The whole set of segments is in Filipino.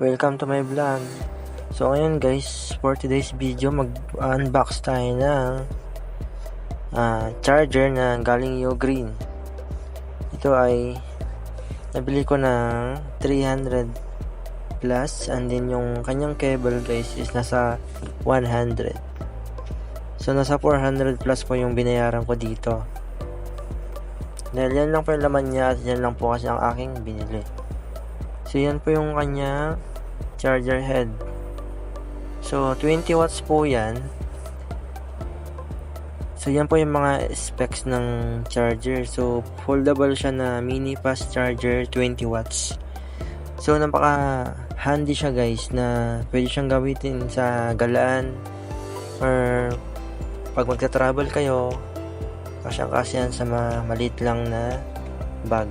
Welcome to my vlog. So ngayon guys, for today's video mag-unbox tayo ng charger na galing Ugreen. Ito ay nabili ko ng 300 plus, and then yung kanyang cable guys is nasa 100. So nasa 400 plus po yung binayaran ko dito. Dahil yan lang po yung laman niya at yan lang po kasi ang aking binili. So yan po yung kanya charger head. So 20 watts po yan. So yan po yung mga specs ng charger. So foldable siya na mini fast charger, 20 watts. So napaka handy siya guys, na pwede siyang gamitin sa galaan or pag magta-travel kayo, kasyang-kasyan sa maliit lang na bag.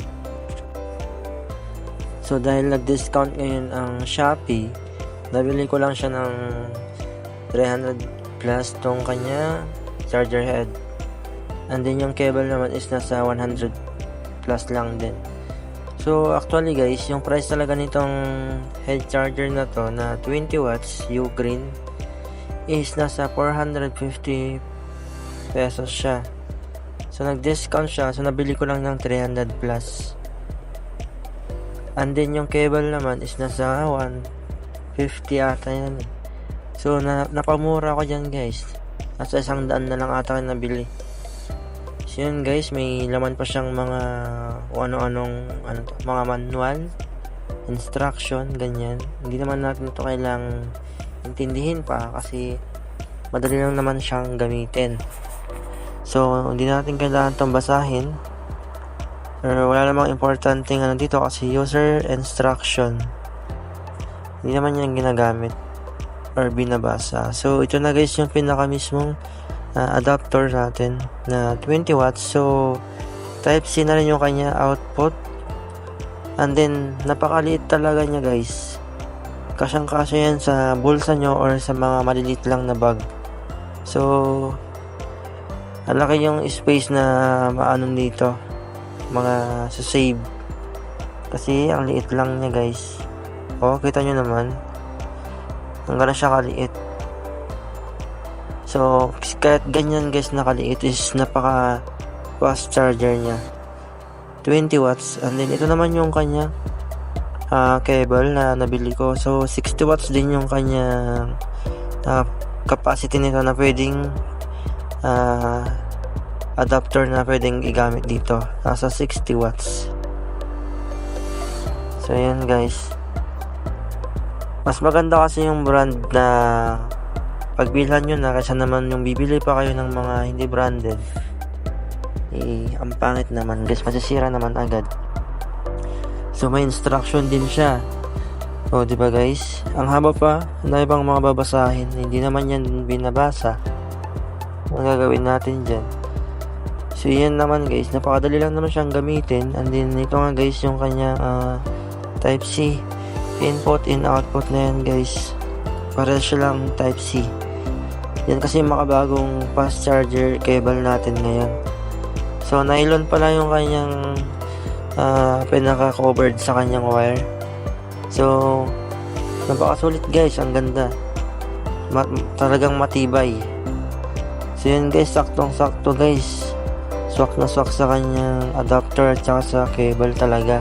So dahil nag-discount ngayon ang Shopee, nabili ko lang siya ng 300 plus tong kanya charger head. And then yung cable naman is nasa 100 plus lang din. So actually guys, yung price talaga nitong head charger na to na 20 watts Ugreen is nasa 450 pesos siya. So nag-discount siya, so nabili ko lang ng 300 plus. And then yung cable naman is nasa 150 ata yan. So napamura ko dyan guys. Nasa 100 na lang ata nabili. So yun guys, may laman pa siyang mga mga manual, instruction, ganyan. Hindi naman natin ito kailangang intindihin pa kasi madali lang naman siyang gamitin. So hindi natin kailangan itong basahin. Wala namang importanteng dito kasi user instruction. Hindi naman yan ginagamit or binabasa. So ito na guys yung pinaka mismong adapter natin na 20 watts. So type C na rin yung kanya output. And then napakaliit talaga niya guys. Kasyang kasya yan sa bulsa nyo or sa mga maliliit lang na bag. So malaki yung space na maano dito, mga sa save, kasi ang liit lang niya guys. Kita nyo naman hanggang siya kaliit. So kahit ganyan guys na kaliit is napaka fast charger niya, 20 watts. And then ito naman yung kanya cable na nabili ko. So 60 watts din yung kanya capacity nito na pwedeng adapter na pwedeng igamit dito. Nasa 60 watts. So yan guys, mas maganda kasi yung brand na pagbilhan nyo na kaysa naman yung bibili pa kayo ng mga hindi branded. Ang pangit naman guys, masisira naman agad. So may instruction din siya. Diba guys, ang haba pa, na ibang mga babasahin, hindi naman yan binabasa. Ang gagawin natin dyan, so yan naman guys, napakadali lang naman siyang gamitin. And then ito nga guys yung kanya type C input in output na yan guys, para siya lang type C. Yan kasi makabagong fast charger cable natin ngayon. So nylon pala yung kanyang pinaka covered sa kanyang wire. So napakasulit guys, ang ganda, talagang matibay. So yun guys, saktong sakto guys, swak na swak sa kanyang adapter at saka sa cable talaga.